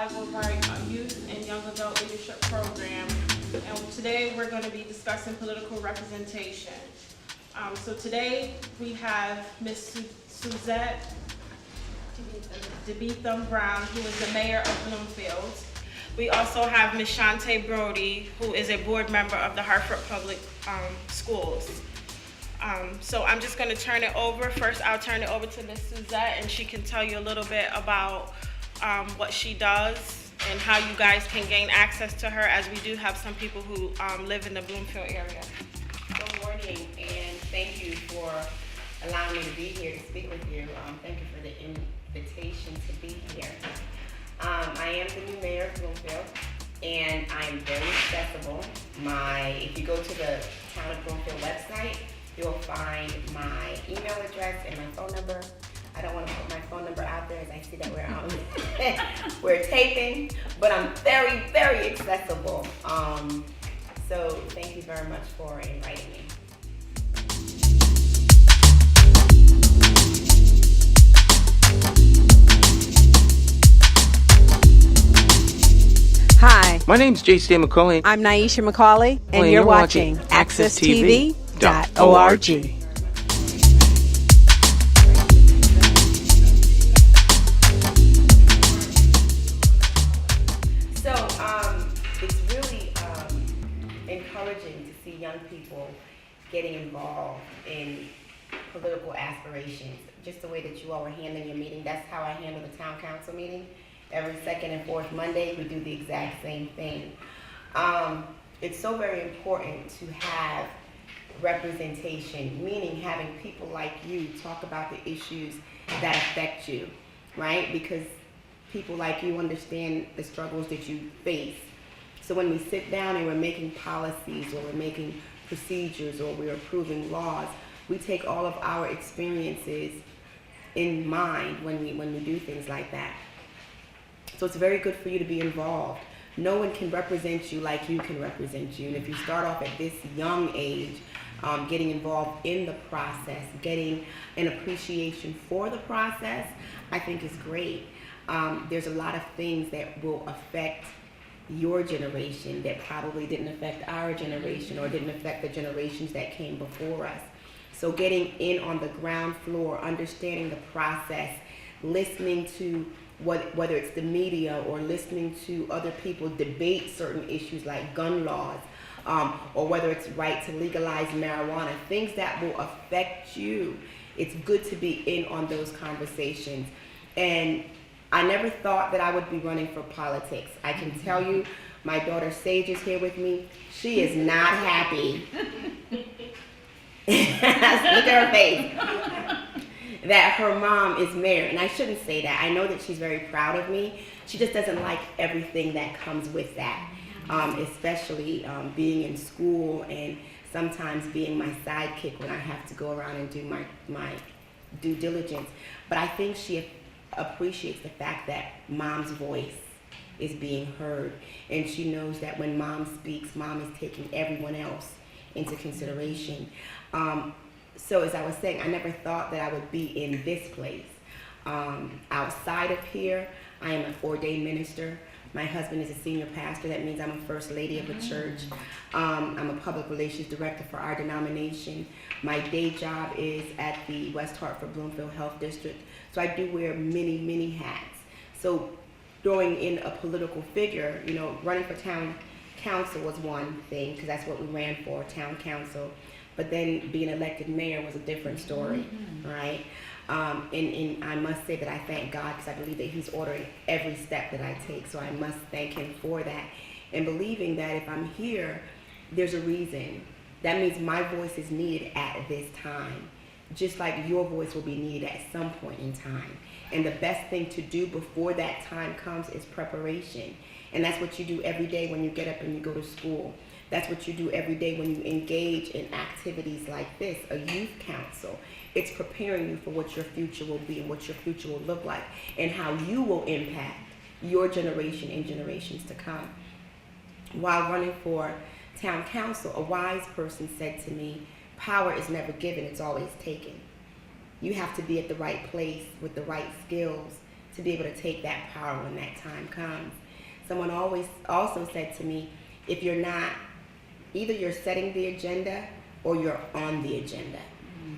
Of our youth and young adult leadership program, and today we're going to be discussing political representation. So today we have Ms. Suzette DeBetham Brown, who is the mayor of Bloomfield. We also have Ms. Shante Brody, who is a board member of the Hartford Public Schools. So I'm just going to turn it over. First, I'll turn it over to Ms. Suzette, and she can tell you a little bit about what she does and how you guys can gain access to her, as we do have some people who live in the Bloomfield area. Good morning, and thank you for allowing me to be here to speak with you. Thank you for the invitation to be here. I am the new mayor of Bloomfield, and I am very accessible. If you go to the Town of Bloomfield website, you'll find my email address and my phone number. I don't want to put my phone number out there, as I see that we're taping, but I'm very, very accessible. So thank you very much for inviting me. Hi, my name's JC McCauley. I'm Naisha McCauley, and you're watching AccessTV.org. It's really encouraging to see young people getting involved in political aspirations. Just the way that you all were handling your meeting, that's how I handle the town council meeting. Every second and fourth Monday, we do the exact same thing. It's so very important to have representation, meaning having people like you talk about the issues that affect you, right? Because people like you understand the struggles that you face. So when we sit down and we're making policies, or we're making procedures, or we're approving laws, we take all of our experiences in mind when we do things like that. So it's very good for you to be involved. No one can represent you like you can represent you. And if you start off at this young age, getting involved in the process, getting an appreciation for the process, I think is great. There's a lot of things that will affect your generation that probably didn't affect our generation, or didn't affect the generations that came before us. So getting in on the ground floor, understanding the process, listening to whether it's the media or listening to other people debate certain issues like gun laws, or whether it's right to legalize marijuana, things that will affect you. It's good to be in on those conversations. And I never thought that I would be running for politics. I can tell you, my daughter Sage is here with me. She is not happy. Look at her face. That her mom is mayor, and I shouldn't say that. I know that she's very proud of me. She just doesn't like everything that comes with that, especially being in school and sometimes being my sidekick when I have to go around and do my due diligence. But I think she appreciates the fact that mom's voice is being heard, and she knows that when mom speaks, mom is taking everyone else into consideration. So as I was saying, I never thought that I would be in this place. Outside of here, I am an ordained minister. My husband is a senior pastor. That means I'm a first lady of a church. I'm a public relations director for our denomination. My day job is at the West Hartford Bloomfield Health District. So I do wear many, many hats. So throwing in a political figure, running for town council was one thing, because that's what we ran for, town council. But then being elected mayor was a different story, right? And I must say that I thank God, because I believe that he's ordering every step that I take. So I must thank him for that. And believing that if I'm here, there's a reason. That means my voice is needed at this time, just like your voice will be needed at some point in time. And the best thing to do before that time comes is preparation. And that's what you do every day when you get up and you go to school. That's what you do every day when you engage in activities like this, a youth council. It's preparing you for what your future will be and what your future will look like, and how you will impact your generation and generations to come. While running for town council, a wise person said to me, power is never given, it's always taken. You have to be at the right place with the right skills to be able to take that power when that time comes. Someone always also said to me, if you're not, either you're setting the agenda or you're on the agenda.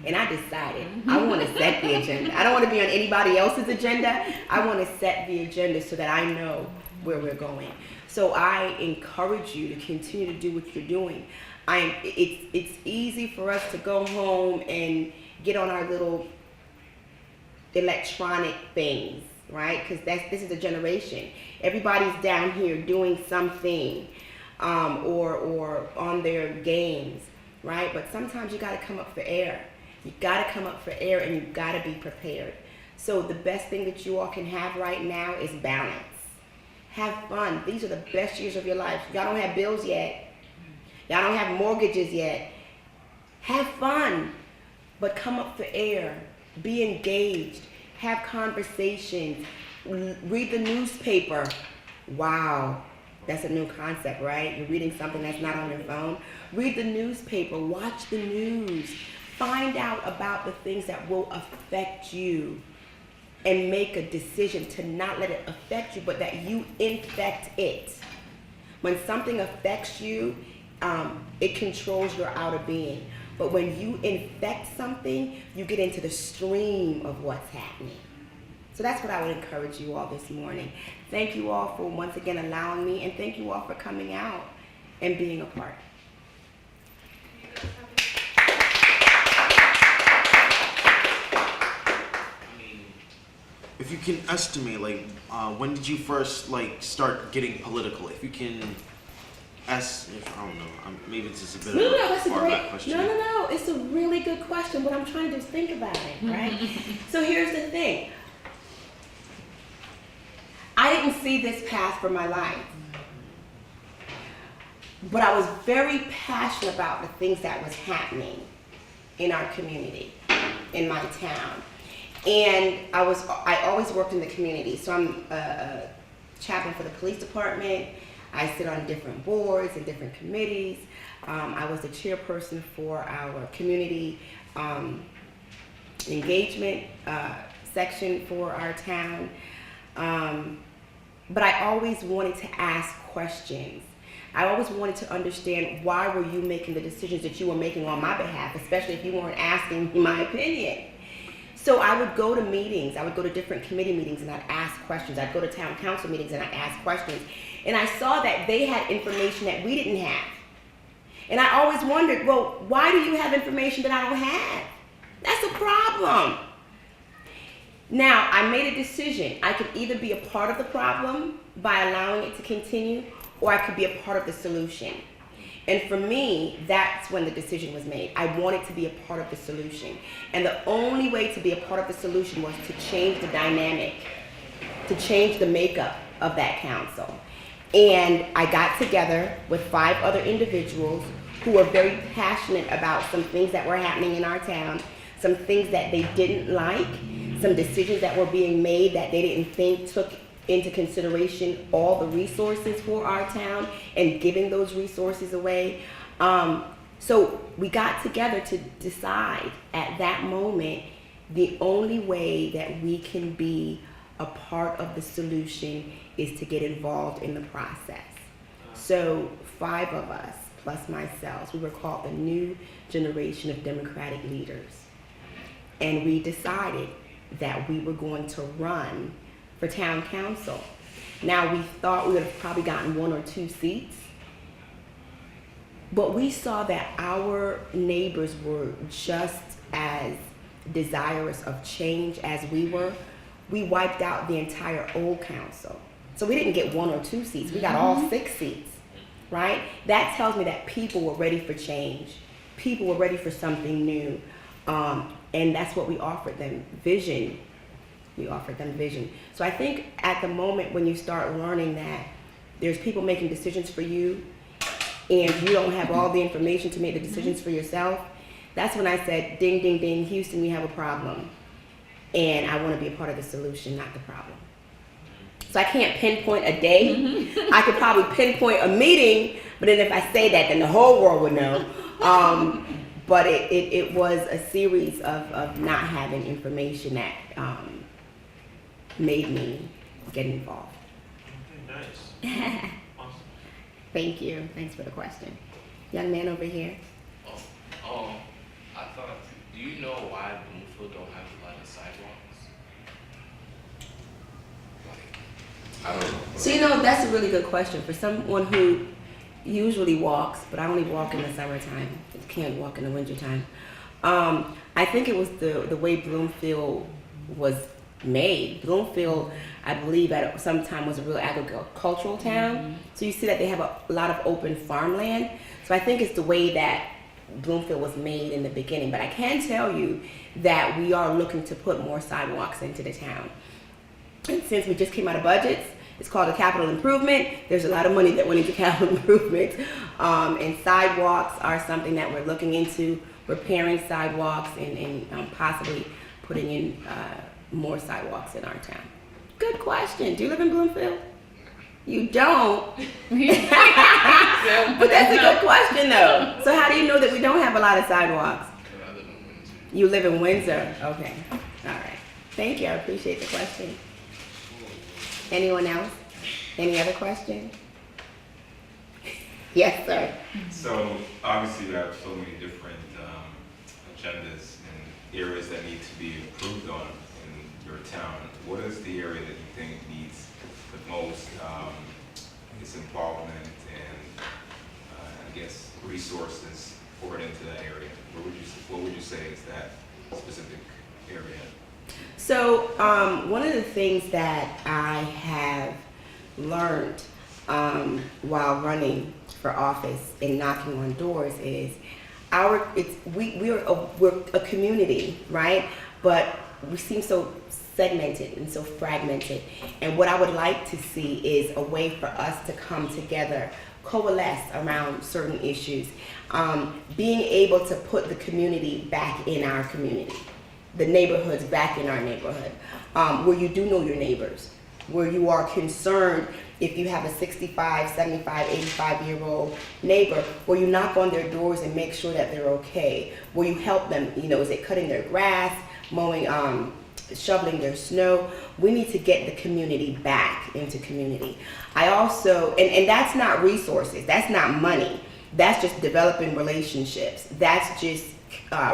And I decided I want to set the agenda. I don't want to be on anybody else's agenda. I want to set the agenda so that I know where we're going. So I encourage you to continue to do what you're doing. It's easy for us to go home and get on our little electronic things, right? Because this is a generation. Everybody's down here doing something, or on their games, right? But sometimes you got to come up for air. You got to come up for air, and you got to be prepared. So the best thing that you all can have right now is balance. Have fun. These are the best years of your life. Y'all don't have bills yet. Y'all don't have mortgages yet. Have fun, but come up for air. Be engaged. Have conversations. Read the newspaper. Wow, that's a new concept, right? You're reading something that's not on your phone. Read the newspaper. Watch the news. Find out about the things that will affect you and make a decision to not let it affect you, but that you infect it. When something affects you, it controls your outer being. But when you infect something, you get into the stream of what's happening. So that's what I would encourage you all this morning. Thank you all for once again allowing me, and thank you all for coming out and being a part. If you can estimate, like, when did you first, like, start getting political? If you can I don't know, maybe it's just a bit of a far back question. No, it's a really good question. What I'm trying to do is think about it, right? So here's the thing. I didn't see this path for my life. But I was very passionate about the things that was happening in our community, in my town. And I always worked in the community. So I'm a chaplain for the police department. I sit on different boards and different committees. I was the chairperson for our community engagement section for our town. But I always wanted to ask questions. I always wanted to understand, why were you making the decisions that you were making on my behalf, especially if you weren't asking me my opinion. So I would go to meetings, I would go to different committee meetings, and I'd ask questions. I'd go to town council meetings and I'd ask questions. And I saw that they had information that we didn't have. And I always wondered, well, why do you have information that I don't have? That's a problem. Now, I made a decision. I could either be a part of the problem by allowing it to continue, or I could be a part of the solution. And for me, that's when the decision was made. I wanted to be a part of the solution. And the only way to be a part of the solution was to change the dynamic, to change the makeup of that council. And I got together with 5 other individuals who were very passionate about some things that were happening in our town, some things that they didn't like, some decisions that were being made that they didn't think took into consideration all the resources for our town and giving those resources away. So we got together to decide at that moment the only way that we can be a part of the solution is to get involved in the process. So 5 of us, plus myself, we were called the New Generation of Democratic Leaders. And we decided that we were going to run for town council. Now, we thought we would have probably gotten 1 or 2 seats, but we saw that our neighbors were just as desirous of change as we were. We wiped out the entire old council. So we didn't get 1 or 2 seats, we got all 6 seats, right? That tells me that people were ready for change. People were ready for something new. And that's what we offered them, vision. We offered them vision. So I think at the moment when you start learning that there's people making decisions for you and you don't have all the information to make the decisions for yourself, that's when I said, ding, ding, ding, Houston, we have a problem. And I want to be a part of the solution, not the problem. So I can't pinpoint a day. I could probably pinpoint a meeting, but then if I say that, then the whole world would know. But it was a series of not having information that made me get involved. Okay, nice. Awesome. Thank you. Thanks for the question. Young man over here. I thought, do you know why Bloomfield don't have a lot of sidewalks? I don't know. So you know, that's a really good question for someone who usually walks, but I only walk in the summertime. I can't walk in the wintertime. I think it was the way Bloomfield was made. Bloomfield, I believe, at some time was a real agricultural town. So you see that they have a lot of open farmland. So I think it's the way that Bloomfield was made in the beginning. But I can tell you that we are looking to put more sidewalks into the town. And since we just came out of budgets, it's called a capital improvement. There's a lot of money that went into capital improvement. And sidewalks are something that we're looking into, repairing sidewalks and possibly putting in more sidewalks in our town. Good question. Do you live in Bloomfield? You don't. But that's a good question though. So how do you know that we don't have a lot of sidewalks? I live in Windsor. You live in Windsor. Okay. All right. Thank you. I appreciate the question. Anyone else? Any other question? Yes, sir. So obviously you have so many different agendas and areas that need to be improved on in your town. What is the area that you think needs the most involvement and I guess resources poured into that area? What would you say is that specific area? So one of the things that I have learned while running for office and knocking on doors is we're a community, right? But we seem so segmented and so fragmented. And what I would like to see is a way for us to come together, coalesce around certain issues, being able to put the community back in our community, the neighborhoods back in our neighborhood, where you do know your neighbors, where you are concerned if you have a 65, 75, 85-year-old neighbor, where you knock on their doors and make sure that they're okay, where you help them, is it cutting their grass, mowing, shoveling their snow. We need to get the community back into community. I also, and that's not resources, that's not money, that's just developing relationships, that's just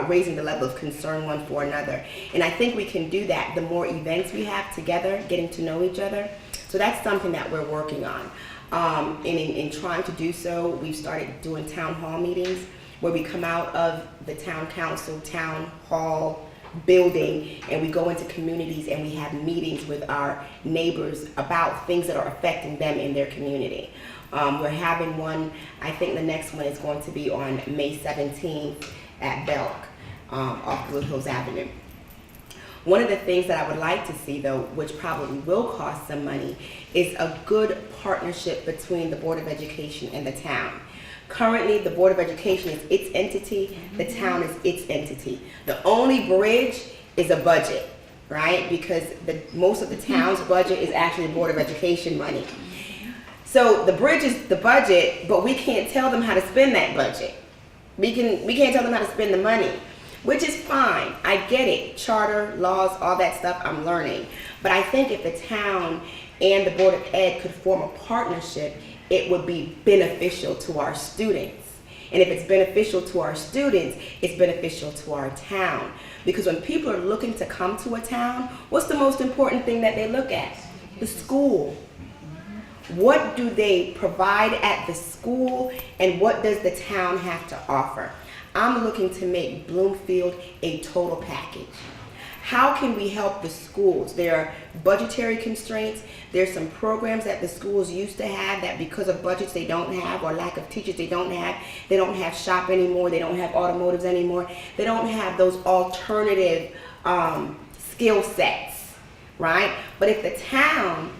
raising the level of concern one for another. And I think we can do that the more events we have together, getting to know each other. So that's something that we're working on. And in trying to do so, we've started doing town hall meetings where we come out of the town council, town hall building, and we go into communities and we have meetings with our neighbors about things that are affecting them in their community. We're having one, I think the next one is going to be on May 17th at Belk, off Blue Hills Avenue. One of the things that I would like to see, though, which probably will cost some money, is a good partnership between the Board of Education and the town. Currently, the Board of Education is its entity, the town is its entity. The only bridge is a budget, right? Because most of the town's budget is actually the Board of Education money. So the bridge is the budget, but we can't tell them how to spend that budget. We can't tell them how to spend the money, which is fine. I get it. Charter, laws, all that stuff, I'm learning. But I think if the town and the Board of Ed could form a partnership, it would be beneficial to our students. And if it's beneficial to our students, it's beneficial to our town. Because when people are looking to come to a town, what's the most important thing that they look at? The school. What do they provide at the school, and what does the town have to offer? I'm looking to make Bloomfield a total package. How can we help the schools? There are budgetary constraints. There's some programs that the schools used to have that because of budgets they don't have, or lack of teachers they don't have. They don't have shop anymore. They don't have automotives anymore. They don't have those alternative skill sets, right? But if the town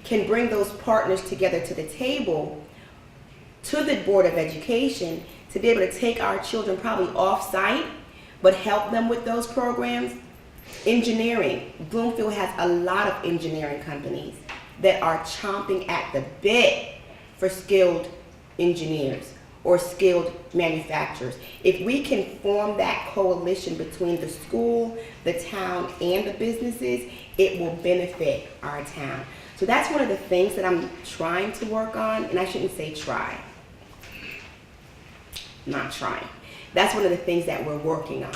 can bring those partners together to the table, to the Board of Education, to be able to take our children probably off-site, but help them with those programs. Engineering. Bloomfield has a lot of engineering companies that are chomping at the bit for skilled engineers. or skilled manufacturers. If we can form that coalition between the school, the town, and the businesses, it will benefit our town. So that's one of the things that I'm trying to work on, and I shouldn't say try. Not trying. That's one of the things that we're working on,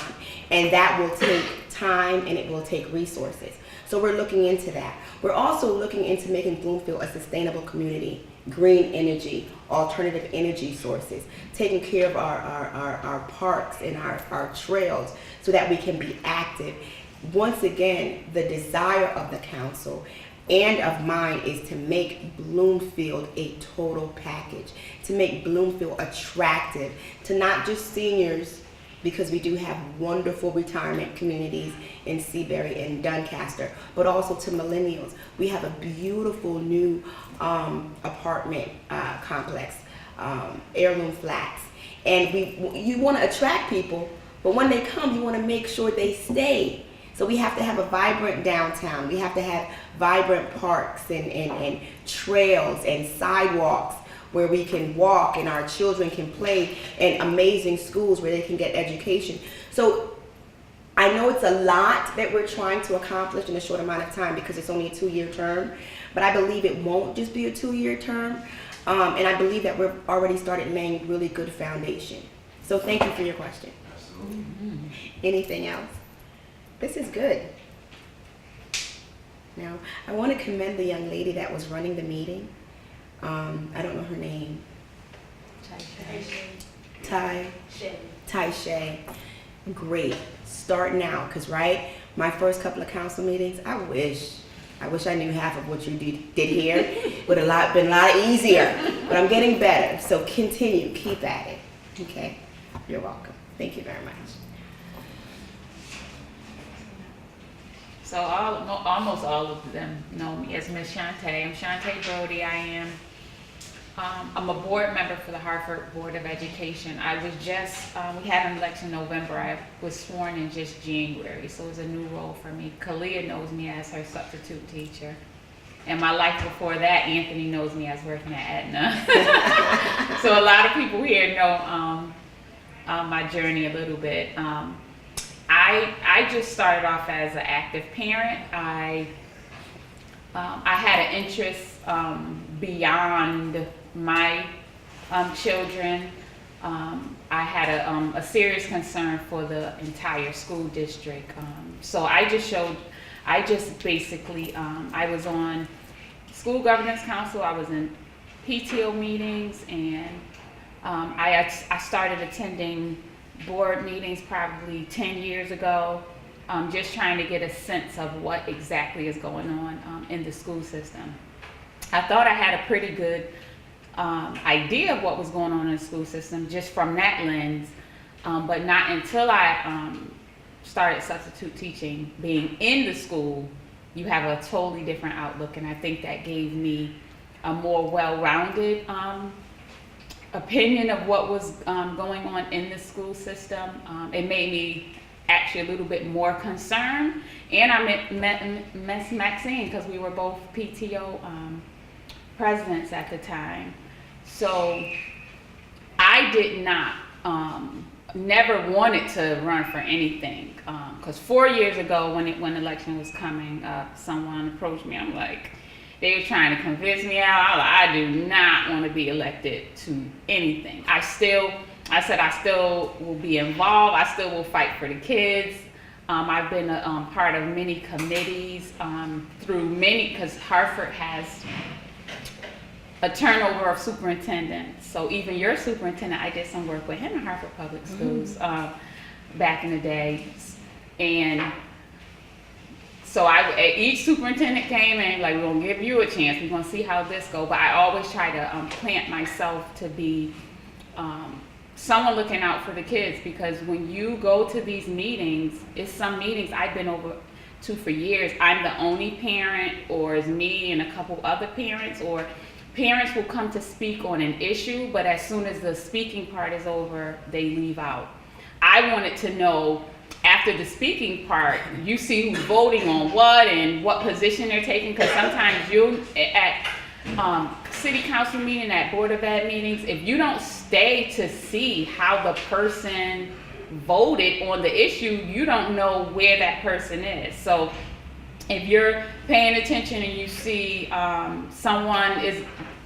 and that will take time and it will take resources. So we're looking into that. We're also looking into making Bloomfield a sustainable community, green energy, alternative energy sources, taking care of our parks and our trails so that we can be active. Once again, the desire of the council and of mine is to make Bloomfield a total package, to make Bloomfield attractive to not just seniors, because we do have wonderful retirement communities in Seabury and Doncaster, but also to millennials. We have a beautiful new apartment complex, Heirloom Flats. And you want to attract people, but when they come, you want to make sure they stay. So we have to have a vibrant downtown. We have to have vibrant parks and trails and sidewalks where we can walk and our children can play, and amazing schools where they can get education. So I know it's a lot that we're trying to accomplish in a short amount of time because it's only a 2-year term, but I believe it won't just be a 2-year term. And I believe that we've already started laying really good foundation. So thank you for your question. Absolutely. Anything else? This is good. Now, I want to commend the young lady that was running the meeting. I don't know her name. Ty Shay. Great. Starting out, because right, my first couple of council meetings, I wish I knew half of what you did here. Would have been a lot easier. But I'm getting better. So continue, keep at it. Okay? You're welcome. Thank you very much. So almost all of them know me as Miss Shantae. I'm Shantae Brody. I'm a board member for the Hartford Board of Education. I was just, we had an election in November. I was sworn in just January, so it's a new role for me. Kalia knows me as her substitute teacher. And my life before that, Anthony knows me as working at Aetna. So a lot of people here know my journey a little bit. I just started off as an active parent. I had an interest beyond my children. I had a serious concern for the entire school district. So I was on school governance council, I was in PTO meetings, and I started attending board meetings probably 10 years ago, just trying to get a sense of what exactly is going on in the school system. I thought I had a pretty good idea of what was going on in the school system just from that lens, but not until I started substitute teaching, being in the school, you have a totally different outlook, and I think that gave me a more well-rounded opinion of what was going on in the school system. It made me actually a little bit more concerned, and I met Miss Maxine because we were both PTO presidents at the time. So I did not, never wanted to run for anything, because 4 years ago when election was coming up, someone approached me. I'm like, they were trying to convince me out. I do not want to be elected to anything. I said I still will be involved. I still will fight for the kids. I've been a part of many committees because Hartford has a turnover of superintendents. So even your superintendent, I did some work with him in Hartford Public Schools back in the day. And so each superintendent came in like, we're gonna give you a chance. We're gonna see how this goes. But I always try to plant myself to be someone looking out for the kids, because when you go to these meetings, it's some meetings I've been over to for years. I'm the only parent, or it's me and a couple other parents, or parents will come to speak on an issue, but as soon as the speaking part is over, they leave out. I wanted to know, after the speaking part, you see who's voting on what and what position they're taking, because sometimes city council meeting, at Board of Ed meetings, if you don't stay to see how the person voted on the issue, you don't know where that person is. So if you're paying attention and you see someone is,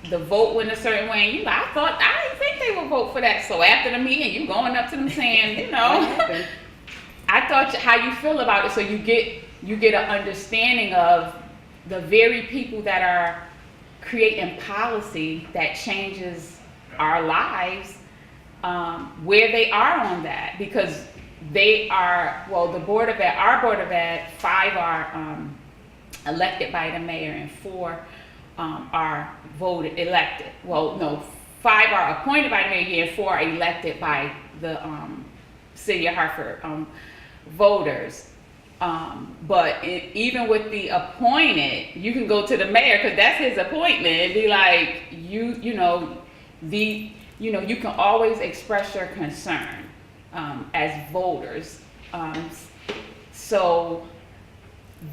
the vote went a certain way, and you like, I didn't think they would vote for that. So after the meeting, you going up to them saying, you know, I thought how you feel about it. So you get an understanding of the very people that are creating policy that changes our lives, where they are on that, because they are, well, the Board of Ed, our Board of Ed, 5 are elected by the mayor and 4 are voted, elected. Well, no, 5 are appointed by the mayor and 4 are elected by the city of Hartford voters. But even with the appointed, you can go to the mayor, because that's his appointment, and be like, you can always express your concern as voters. So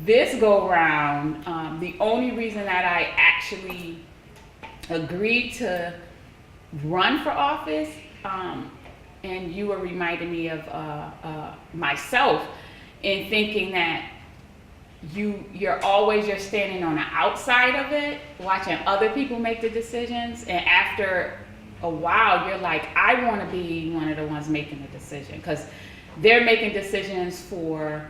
this go round, the only reason that I actually agreed to run for office, and you were reminding me of myself, in thinking that you're standing on the outside of it, watching other people make the decisions, and after a while you're like, I want to be one of the ones making the decision, because they're making decisions for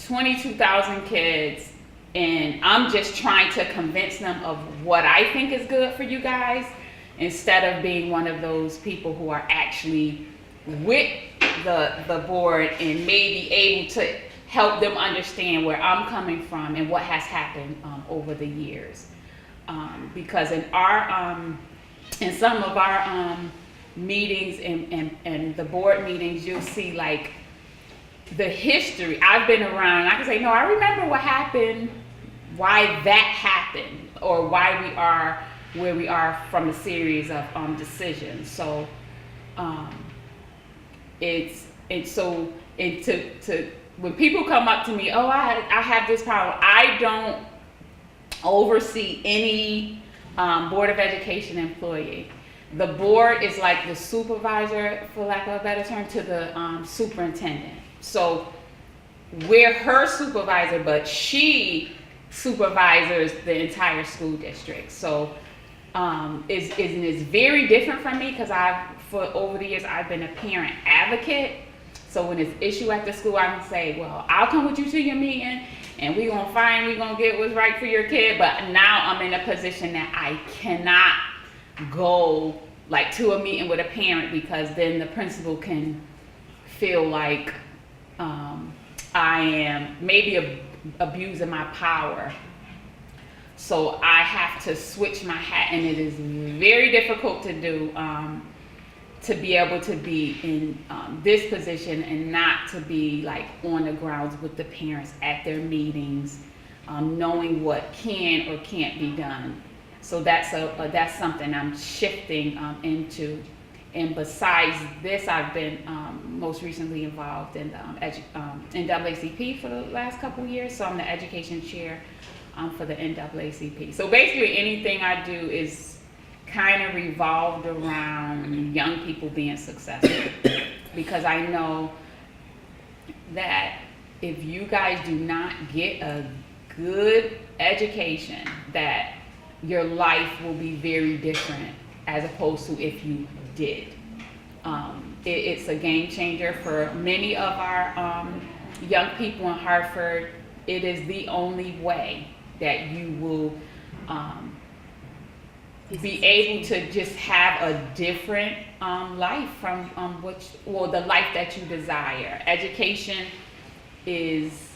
22,000 kids, and I'm just trying to convince them of what I think is good for you guys, instead of being one of those people who are actually with the board and maybe able to help them understand where I'm coming from and what has happened over the years. Because in some of our meetings and the board meetings, you'll see like the history. I've been around, I can say, no, I remember what happened, why that happened, or why we are where we are from a series of decisions. So when people come up to me, oh, I have this problem, I don't oversee any Board of Education employee. The board is like the supervisor, for lack of a better term, to the superintendent. So we're her supervisor, but she supervises the entire school district. So it's very different from me, because for over the years I've been a parent advocate. So when it's issue at the school, I can say, well, I'll come with you to your meeting and we're gonna get what's right for your kid. But now I'm in a position that I cannot go like to a meeting with a parent, because then the principal can feel like I am maybe abusing my power. So I have to switch my hat, and it is very difficult to do, to be able to be in this position and not to be like on the grounds with the parents at their meetings, knowing what can or can't be done. So that's something I'm shifting into. And besides this, I've been most recently involved in NAACP for the last couple of years. So I'm the education chair for the NAACP. So basically anything I do is kind of revolved around young people being successful, because I know that if you guys do not get a good education, that your life will be very different as opposed to if you did. It's a game changer for many of our young people in Hartford. It is the only way that you will be able to just have a different life from the life that you desire. Education is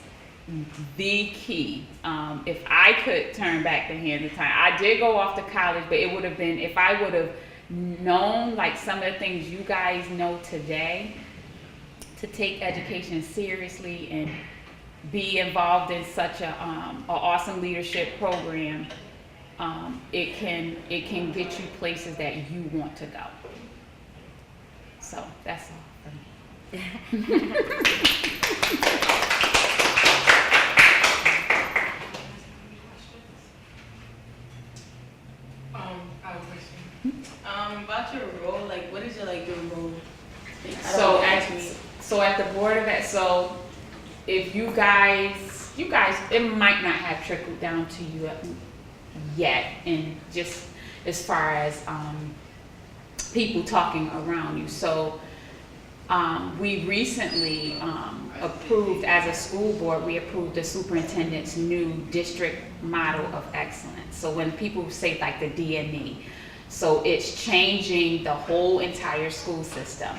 the key. If I could turn back the hands of time, I did go off to college, but it would have been, if I would have known like some of the things you guys know today, to take education seriously and be involved in such a awesome leadership program, it can get you places that you want to go. So that's all for me. About your role, like, what is your role? So at the Board of Ed, so if you guys, it might not have trickled down to you yet, and just as far as people talking around you. So we recently approved, as a school board, we approved the superintendent's new district model of excellence. So when people say like the DNE, so it's changing the whole entire school system.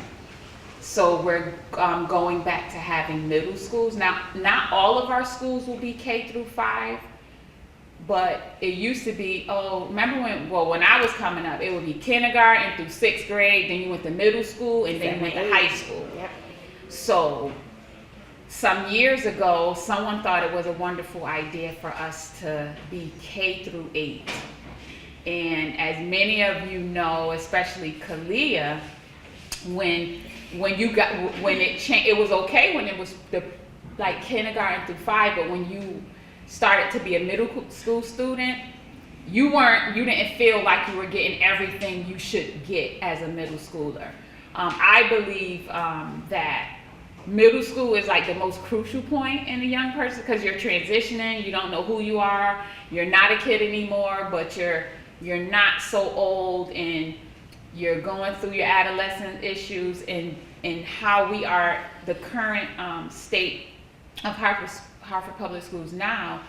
So we're going back to having middle schools. Now, not all of our schools will be K through 5, but it used to be, remember when I was coming up, it would be kindergarten through 6th grade, then you went to middle school, and then you went to high school. Yep. So some years ago, someone thought it was a wonderful idea for us to be K through 8. And as many of you know, especially Kalia, when it changed, it was okay when it was like kindergarten through 5, but when you started to be a middle school student, you didn't feel like you were getting everything you should get as a middle schooler. I believe that middle school is like the most crucial point in a young person, because you're transitioning, you don't know who you are, you're not a kid anymore, but you're not so old, and you're going through your adolescent issues, and how we are, the current state of Hartford Public Schools now,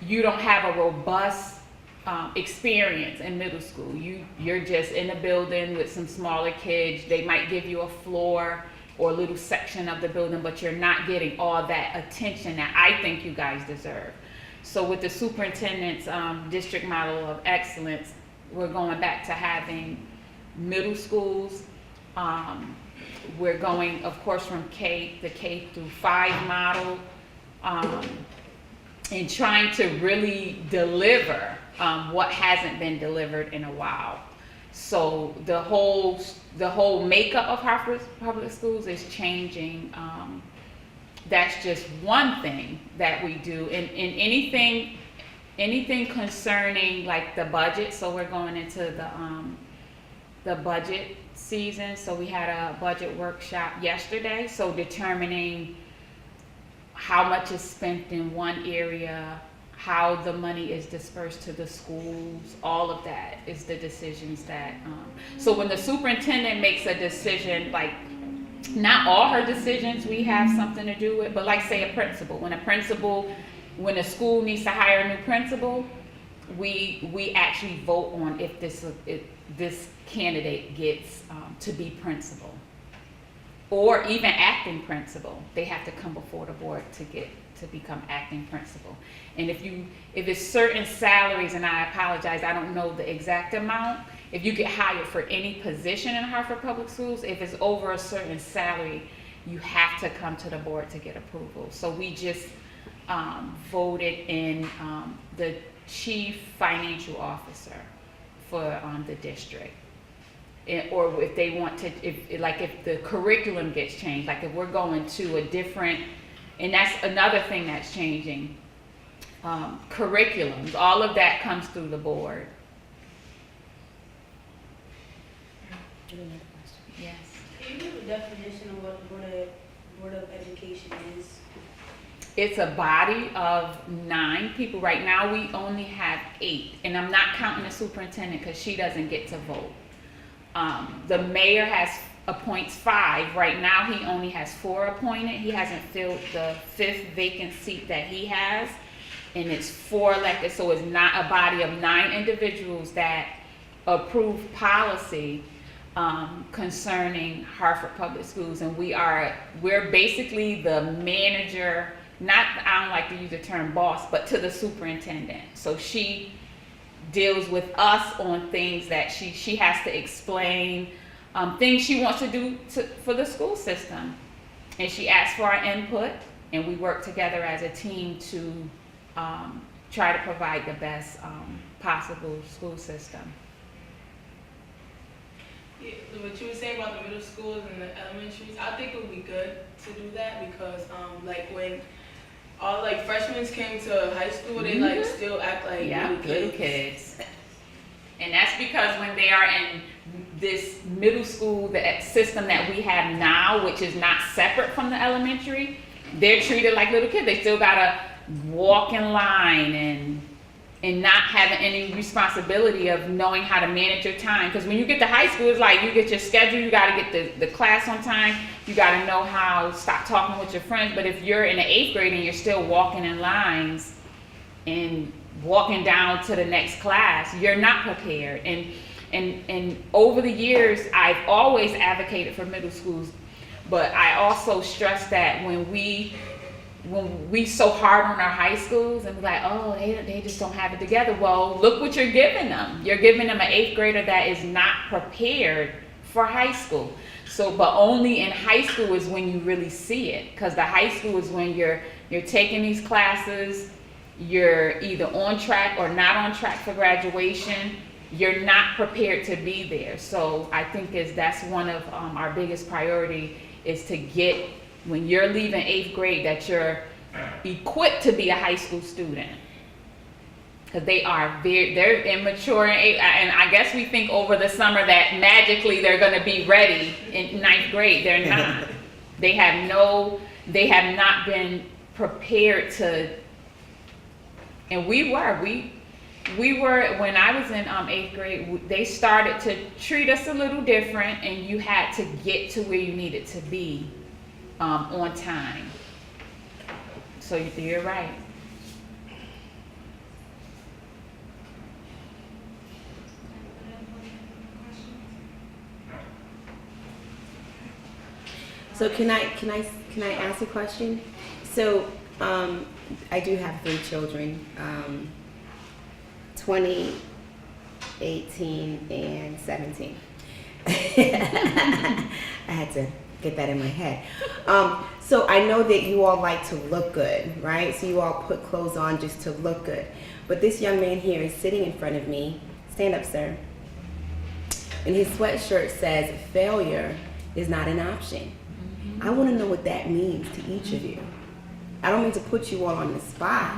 you don't have a robust experience in middle school. You're just in a building with some smaller kids. They might give you a floor or a little section of the building, but you're not getting all that attention that I think you guys deserve. So with the superintendent's district model of excellence, we're going back to having middle schools. We're going, of course, from the K through 5 model, and trying to really deliver what hasn't been delivered in a while. So the whole makeup of Hartford Public Schools is changing. That's just one thing that we do. And anything concerning like the budget. So we're going into the budget season. So we had a budget workshop yesterday. So determining how much is spent in one area, how the money is dispersed to the schools, all of that is the decisions that, so when the superintendent makes a decision, like not all her decisions we have something to do with, but like say a principal, when a school needs to hire a new principal, we actually vote on if this candidate gets to be principal, or even acting principal. They have to come before the board to become acting principal. And if it's certain salaries, and I apologize, I don't know the exact amount, if you get hired for any position in Hartford Public Schools, if it's over a certain salary, you have to come to the board to get approval. So we just voted in the chief financial officer for the district. Or if they want to, if the curriculum gets changed, like if we're going to a different, and that's another thing that's changing, curriculums, all of that comes through the board. Yes. Can you give a definition of what Board of Education is? It's a body of 9 people. Right now we only have 8, and I'm not counting the superintendent because she doesn't get to vote. The mayor appoints 5. Right now he only has 4 appointed. He hasn't filled the 5th vacant seat that he has, and it's 4 elected. So it's not a body of 9 individuals that approve policy concerning Hartford Public Schools, and we're basically the manager. I don't like to use the term boss, but to the superintendent. So she deals with us on things that she has to explain, things she wants to do for the school system. And she asks for our input, and we work together as a team to try to provide the best possible school system. Yeah, what you were saying about the middle schools and the elementaries, I think it would be good to do that because like when all like freshmen came to high school, they like still act like little kids. And that's because when they are in this middle school, the system that we have now, which is not separate from the elementary, they're treated like little kids. They still gotta walk in line and not having any responsibility of knowing how to manage your time. Because when you get to high school, it's like you get your schedule, you gotta get the class on time, you gotta know how to stop talking with your friends. But if you're in the 8th grade and you're still walking in lines and walking down to the next class, you're not prepared. And over the years, I've always advocated for middle schools, but I also stress that when we so hard on our high schools and be like, oh, they just don't have it together. Well, look what you're giving them. You're giving them an 8th grader that is not prepared for high school. So, but only in high school is when you really see it, because the high school is when you're taking these classes, you're either on track or not on track for graduation. You're not prepared to be there. So I think that's one of our biggest priority is to get, when you're leaving 8th grade, that you're equipped to be a high school student. Because they're immature and I guess we think over the summer that magically they're gonna be ready in 9th grade. They're not. They have not been prepared to, and we were, when I was in 8th grade, they started to treat us a little different, and you had to get to where you needed to be on time. So you're right. So can I ask a question? So I do have 3 children, 20, 18, and 17. I had to get that in my head. So I know that you all like to look good, right? So you all put clothes on just to look good. But this young man here is sitting in front of me. Stand up, sir. And his sweatshirt says, failure is not an option. I want to know what that means to each of you. I don't mean to put you all on the spot,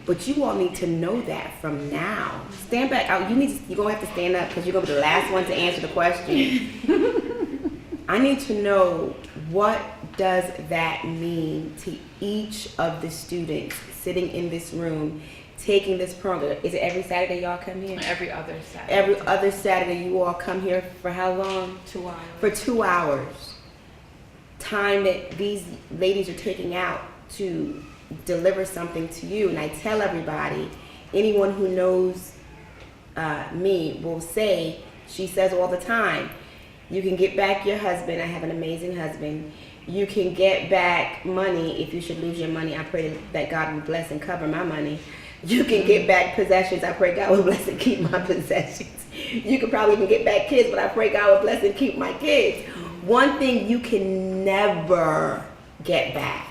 but you all need to know that from now. Stand back. You're going to have to stand up because you're going to be the last one to answer the question. I need to know, what does that mean to each of the students sitting in this room taking this program? Is it every Saturday y'all come here? Every other Saturday. Every other Saturday you all come here for how long? 2 hours. For 2 hours. Time that these ladies are taking out to deliver something to you. And I tell everybody, anyone who knows me will say, she says all the time, you can get back your husband. I have an amazing husband. You can get back money if you should lose your money. I pray that God will bless and cover my money. You can get back possessions. I pray God will bless and keep my possessions. You can probably even get back kids, but I pray God will bless and keep my kids. One thing you can never get back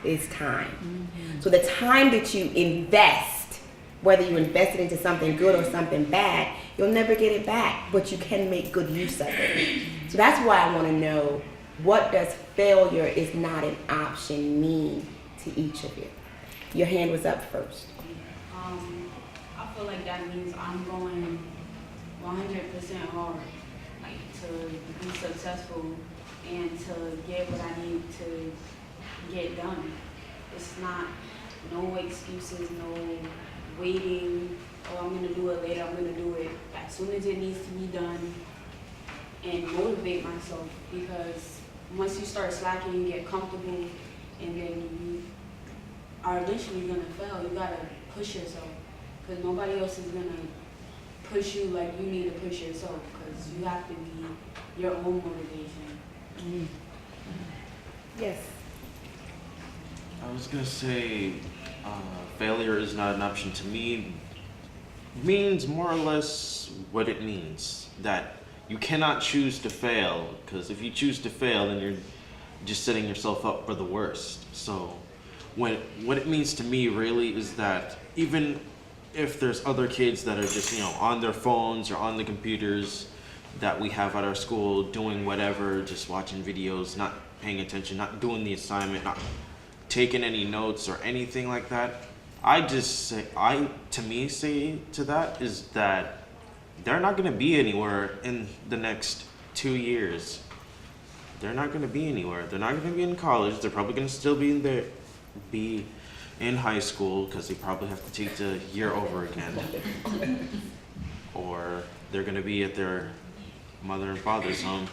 is time. So the time that you invest, whether you invest it into something good or something bad, you'll never get it back, but you can make good use of it. So that's why I want to know, what does failure is not an option mean to each of you? Your hand was up first. I feel like that means I'm going 100% hard, like to be successful and to get what I need to get done. It's not no excuses, no waiting, oh, I'm gonna do it later, I'm gonna do it as soon as it needs to be done, and motivate myself, because once you start slacking, you get comfortable, and then you are eventually gonna fail. You gotta push yourself, because nobody else is gonna push you like you need to push yourself, because you have to be your own motivation. Yes. I was gonna say, failure is not an option to me. Means more or less what it means, that you cannot choose to fail, because if you choose to fail, then you're just setting yourself up for the worst. So what it means to me really is that even if there's other kids that are just, on their phones or on the computers that we have at our school doing whatever, just watching videos, not paying attention, not doing the assignment, not taking any notes or anything like that, I just say, say to that is that they're not going to be anywhere in the next 2 years. They're not going to be anywhere. They're not going to be in college. They're probably going to still be in high school because they probably have to take the year over again. Or they're going to be at their mother and father's home.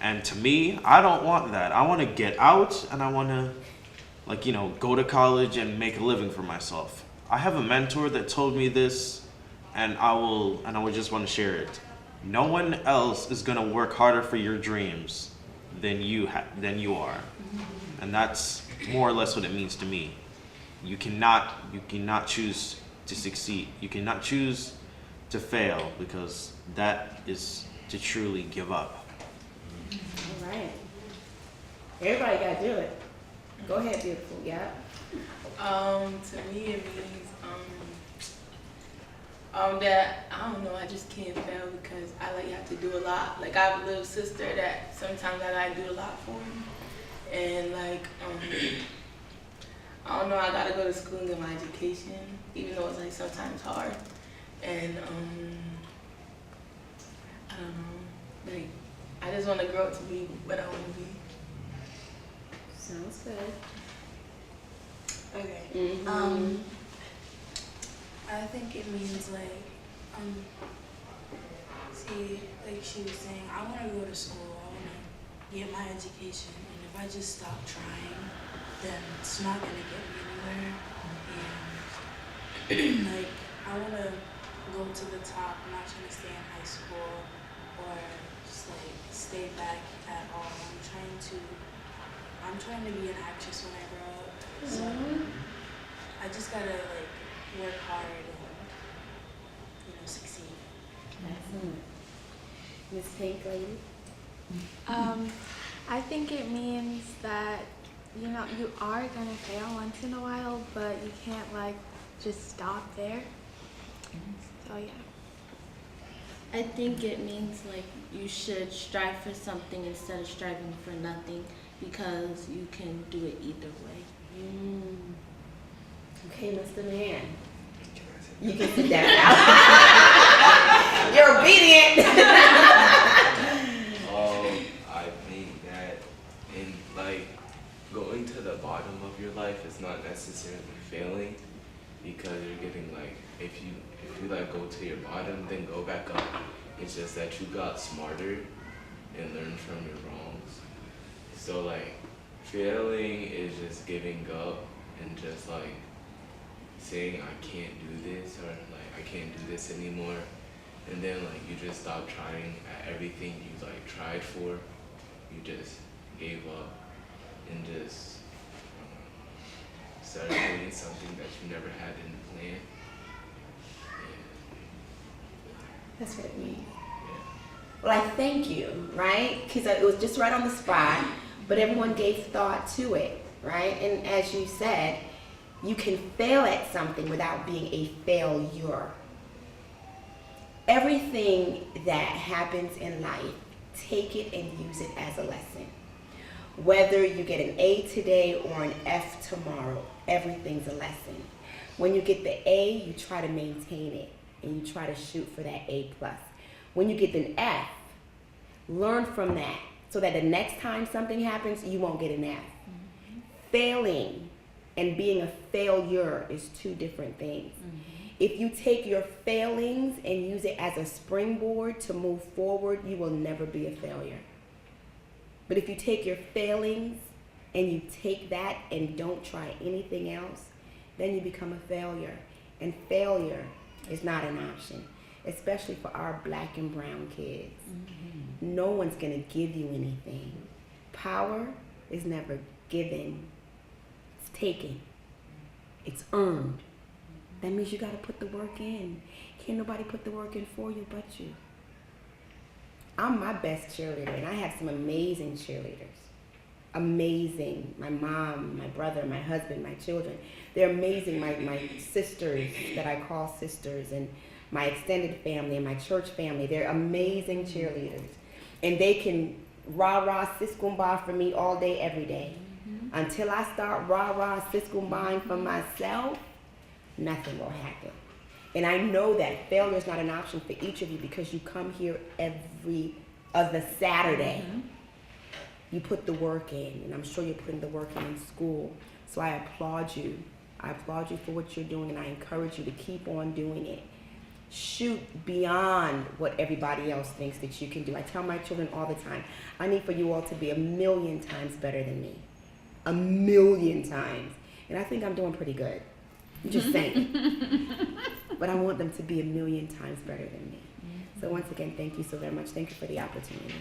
And to me, I don't want that. I want to get out and I want to, like, you know, go to college and make a living for myself. I have a mentor that told me this, and I would just want to share it. No one else is going to work harder for your dreams than you are. And that's more or less what it means to me. You cannot choose to succeed. You cannot choose to fail, because that is to truly give up. All right. Everybody got to do it. Go ahead, beautiful. Yeah. To me it means that I don't know, I just can't fail because I like have to do a lot. Like I have a little sister that sometimes I like do a lot for, and like I don't know, I gotta go to school and get my education, even though it's like sometimes hard. And I don't know, like I just want to grow up to be what I want to be. Sounds good. Okay. Mm-hmm. I think it means like, see, like she was saying, I want to go to school, I want to get my education, and if I just stop trying, then it's not going to get me anywhere. And like, I want to go to the top. I'm not trying to stay in high school or just like stay back at all. I'm trying to be an actress when I grow up. So I just gotta like work hard and succeed. Excellent. Miss Pink Lady? I think it means that, you are gonna fail once in a while, but you can't like just stop there. So yeah. I think it means like you should strive for something instead of striving for nothing, because you can do it either way. Okay, Mr. Man. You can sit down now. You're obedient. I think that in like going to the bottom of your life is not necessarily failing, because you're getting like if you like go to your bottom then go back up. It's just that you got smarter and learned from your wrongs. So like failing is just giving up and just like saying I can't do this, or like I can't do this anymore, and then like you just stop trying at everything you like tried for. You just gave up and just started doing something that you never had in the plan. That's what it means. Yeah. Well, I thank you, right? Because it was just right on the spot, but everyone gave thought to it, right? And as you said, you can fail at something without being a failure. Everything that happens in life, take it and use it as a lesson. Whether you get an A today or an F tomorrow, everything's a lesson. When you get the A, you try to maintain it and you try to shoot for that A+. When you get an F, learn from that so that the next time something happens, you won't get an F. Failing and being a failure is two different things. If you take your failings and use it as a springboard to move forward, you will never be a failure. But if you take your failings and you take that and don't try anything else, then you become a failure. And failure is not an option, especially for our black and brown kids. No one's gonna give you anything. Power is never given, it's taken. It's earned. That means you gotta put the work in. Can't nobody put the work in for you but you. I'm my best cheerleader, and I have some amazing cheerleaders. Amazing. My mom, my brother, my husband, my children. They're amazing. My sisters that I call sisters, and my extended family and my church family. They're amazing cheerleaders. And they can rah-rah sis-kumbah for me all day, every day. Until I start rah-rah sis-kumbahing for myself, nothing will happen. And I know that failure is not an option for each of you because you come here every other Saturday. You put the work in, and I'm sure you're putting the work in school. So I applaud you. I applaud you for what you're doing, and I encourage you to keep on doing it. Shoot beyond what everybody else thinks that you can do. I tell my children all the time, I need for you all to be 1,000,000 times better than me. 1,000,000 times. And I think I'm doing pretty good. I'm just saying. But I want them to be 1,000,000 times better than me. So once again, thank you so very much. Thank you for the opportunity.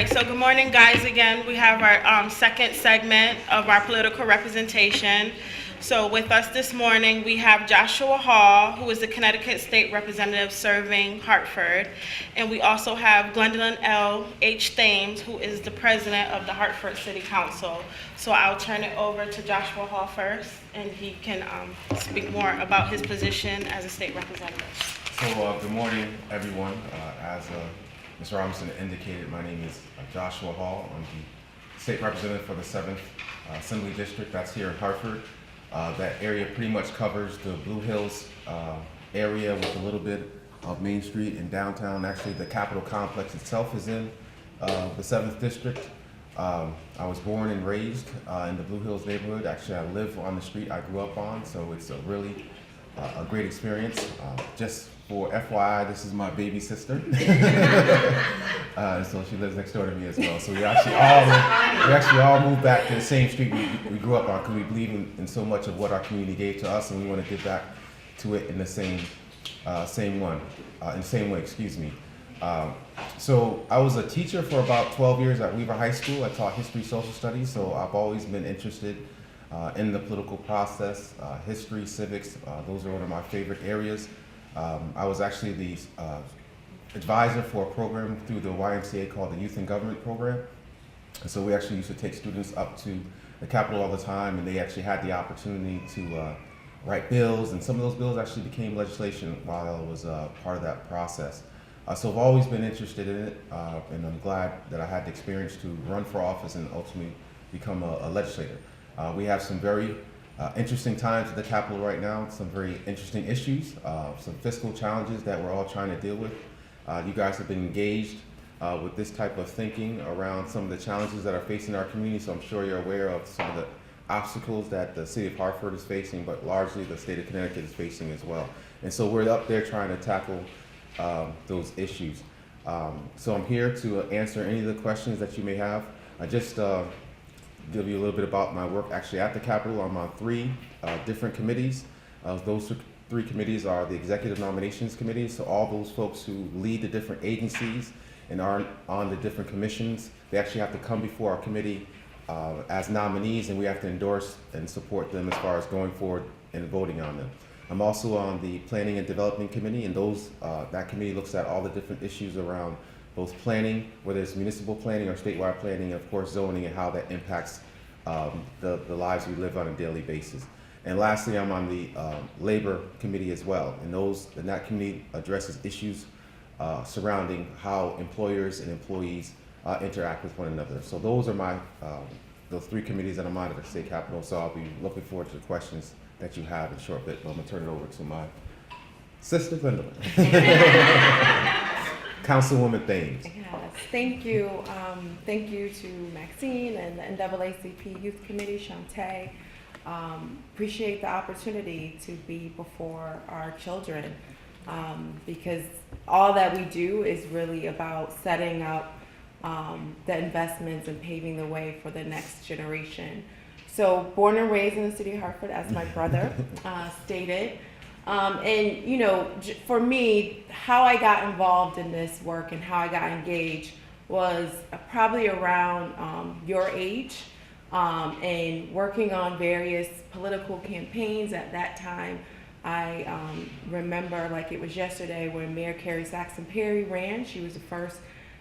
So good morning, guys. Again, we have our second segment of our political representation. So with us this morning, we have Joshua Hall, who is the Connecticut State Representative serving Hartford. And we also have Gwendolyn L. H. Thames, who is the President of the Hartford City Council. So I'll turn it over to Joshua Hall first, and he can speak more about his position as a state representative. So good morning, everyone. As Mr. Robinson indicated, my name is Joshua Hall. I'm the state representative for the 7th Assembly District. That's here in Hartford. That area pretty much covers the Blue Hills area with a little bit of Main Street and downtown. Actually, the Capitol complex itself is in the 7th District. I was born and raised in the Blue Hills neighborhood. Actually, I live on the street I grew up on, so it's a really a great experience. Just for FYI, this is my baby sister. So she lives next door to me as well. So we actually all moved back to the same street we grew up on because we believe in so much of what our community gave to us, and we want to give back to it in the same way. Excuse me. So I was a teacher for about 12 years at Weaver High School. I taught history, social studies, so I've always been interested in the political process, history, civics. Those are one of my favorite areas. I was actually the advisor for a program through the YMCA called the Youth in Government Program. And so we actually used to take students up to the Capitol all the time, and they actually had the opportunity to write bills, and some of those bills actually became legislation while I was part of that process. So I've always been interested in it, and I'm glad that I had the experience to run for office and ultimately become a legislator. We have some very interesting times at the Capitol right now, some very interesting issues, some fiscal challenges that we're all trying to deal with. You guys have been engaged with this type of thinking around some of the challenges that are facing our community, so I'm sure you're aware of some of the obstacles that the city of Hartford is facing, but largely the state of Connecticut is facing as well. And so we're up there trying to tackle those issues. So I'm here to answer any of the questions that you may have. I just give you a little bit about my work actually at the Capitol. I'm on 3 different committees. Those 3 committees are the Executive Nominations Committee, so all those folks who lead the different agencies and are on the different commissions, they actually have to come before our committee as nominees, and we have to endorse and support them as far as going forward and voting on them. I'm also on the Planning and Development Committee, and that committee looks at all the different issues around both planning, whether it's municipal planning or statewide planning, and of course zoning and how that impacts the lives we live on a daily basis. And lastly, I'm on the labor committee as well, and that committee addresses issues surrounding how employers and employees interact with one another. So those are those three committees that I'm on at the state capitol. So I'll be looking forward to the questions that you have in a short bit. But I'm gonna turn it over to my sister Gwendolyn. Councilwoman Thames. Yes, thank you. Thank you to Maxine and the NAACP Youth Committee, Shantae. Appreciate the opportunity to be before our children because all that we do is really about setting up the investments and paving the way for the next generation. So born and raised in the city of Hartford, as my brother stated. And you know, for me, how I got involved in this work and how I got engaged was probably around your age and working on various political campaigns at that time. I remember like it was yesterday when Mayor Carrie Saxon Perry ran. She was the first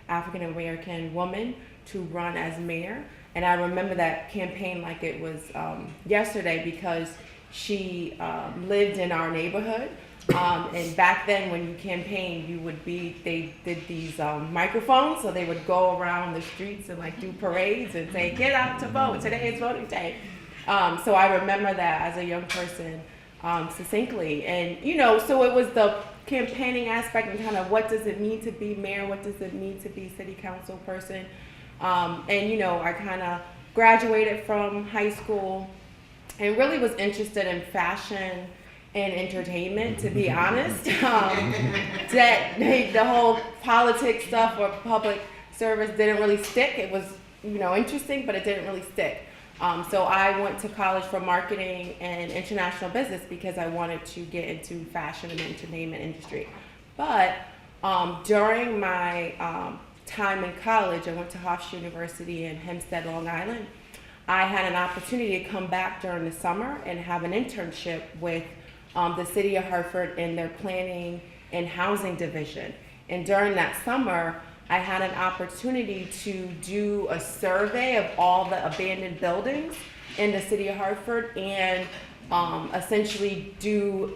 African American woman to run as mayor. And I remember that campaign like it was yesterday because she lived in our neighborhood. And back then when you campaigned, they did these microphones, so they would go around the streets and like do parades and say, get out to vote, today is voting day. So I remember that as a young person succinctly. And you know, so it was the campaigning aspect and kind of what does it mean to be mayor, what does it mean to be city council person. And you know, I kind of graduated from high school and really was interested in fashion and entertainment, to be honest. That the whole politics stuff or public service didn't really stick. It was, you know, interesting, but it didn't really stick. So I went to college for marketing and international business because I wanted to get into fashion and entertainment industry. But during my time in college, I went to Hofstra University in Hempstead, Long Island. I had an opportunity to come back during the summer and have an internship with the city of Hartford in their planning and housing division. And during that summer, I had an opportunity to do a survey of all the abandoned buildings in the city of Hartford and essentially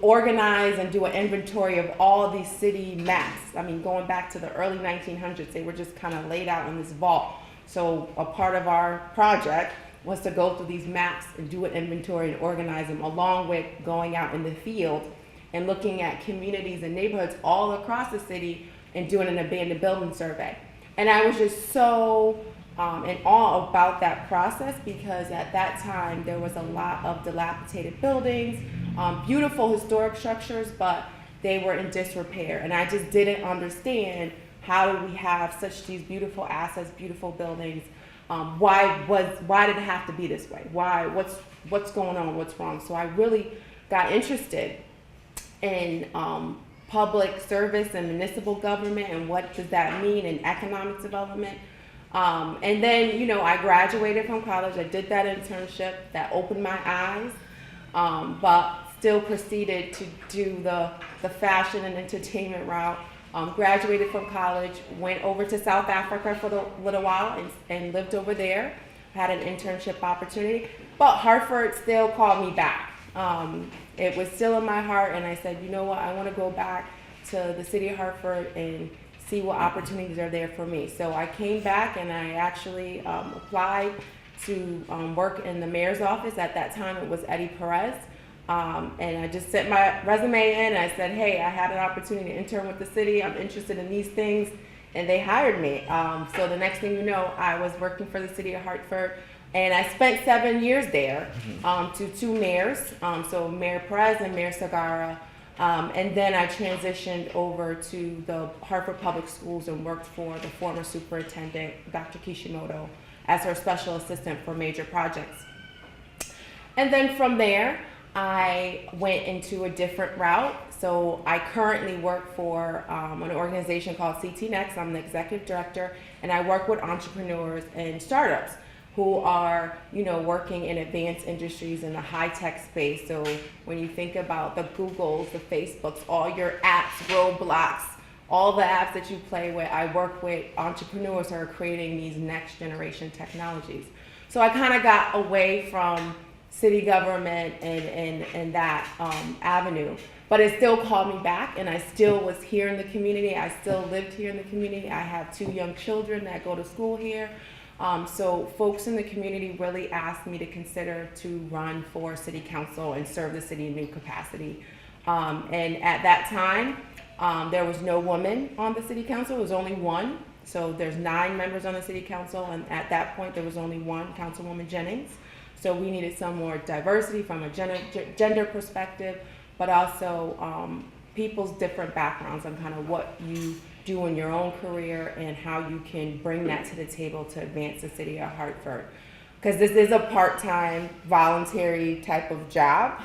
organize and do an inventory of all these city maps. I mean, going back to the early 1900s, they were just kind of laid out in this vault. So a part of our project was to go through these maps and do an inventory and organize them, along with going out in the field and looking at communities and neighborhoods all across the city and doing an abandoned building survey. And I was just so in awe about that process because at that time there was a lot of dilapidated buildings, beautiful historic structures, but they were in disrepair. And I just didn't understand how do we have these beautiful assets, beautiful buildings. Why did it have to be this way? What's going on? What's wrong? So I really got interested in public service and municipal government and what does that mean in economic development. And then, you know, I graduated from college. I did that internship that opened my eyes, but still proceeded to do the fashion and entertainment route. Graduated from college, went over to South Africa for a little while and lived over there. Had an internship opportunity, but Hartford still called me back. It was still in my heart, and I said, you know what, I want to go back to the city of Hartford and see what opportunities are there for me. So I came back and I actually applied to work in the mayor's office. At that time, it was Eddie Perez. And I just sent my resume in and I said, hey, I had an opportunity to intern with the city. I'm interested in these things. And they hired me. So the next thing you know, I was working for the city of Hartford. And I spent 7 years there to two mayors, so Mayor Perez and Mayor Sagara. And then I transitioned over to the Hartford Public Schools and worked for the former superintendent, Dr. Kishimoto, as her special assistant for major projects. And then from there, I went into a different route. So I currently work for an organization called CT Next. I'm the executive director, and I work with entrepreneurs and startups who are, you know, working in advanced industries in the high-tech space. So when you think about the Googles, the Facebooks, all your apps, Roblox, all the apps that you play with, I work with entrepreneurs who are creating these next generation technologies. So I kind of got away from city government and that avenue, but it still called me back, and I still was here in the community. I still lived here in the community. I have 2 young children that go to school here. So folks in the community really asked me to consider to run for city council and serve the city in new capacity. And at that time, there was no woman on the city council. It was only one. So there's 9 members on the city council, and at that point there was only one, Councilwoman Jennings. So we needed some more diversity from a gender perspective, but also people's different backgrounds on kind of what you do in your own career and how you can bring that to the table to advance the city of Hartford. Because this is a part-time, voluntary type of job.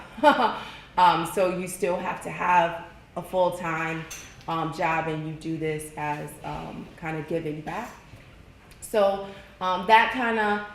So you still have to have a full-time job, and you do this as kind of giving back. So that kind of,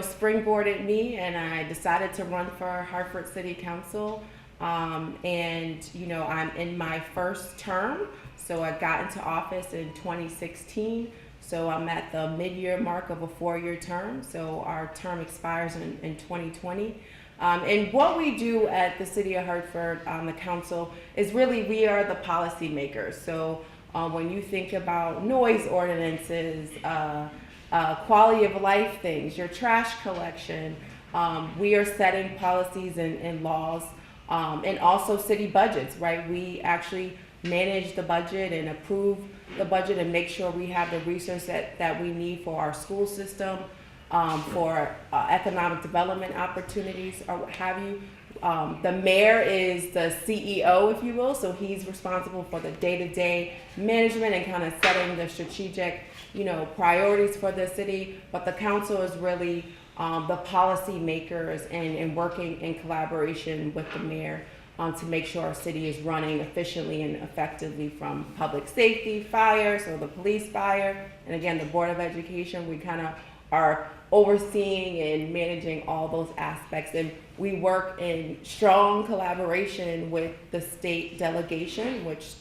springboarded me, and I decided to run for Hartford City Council. And, I'm in my first term. So I got into office in 2016. So I'm at the mid-year mark of a 4-year term. So our term expires in 2020. And what we do at the City of Hartford, the council, is really we are the policy makers. So when you think about noise ordinances, quality of life things, your trash collection, we are setting policies and laws, and also city budgets, right? We actually manage the budget and approve the budget and make sure we have the resources that we need for our school system, for economic development opportunities or what have you. The mayor is the CEO, if you will, so he's responsible for the day-to-day management and kind of setting the strategic, priorities for the city. But the council is really the policy makers and working in collaboration with the mayor to make sure our city is running efficiently and effectively, from public safety, fire, so the police, fire, and again, the Board of Education. We kind of are overseeing and managing all those aspects, and we work in strong collaboration with the state delegation, which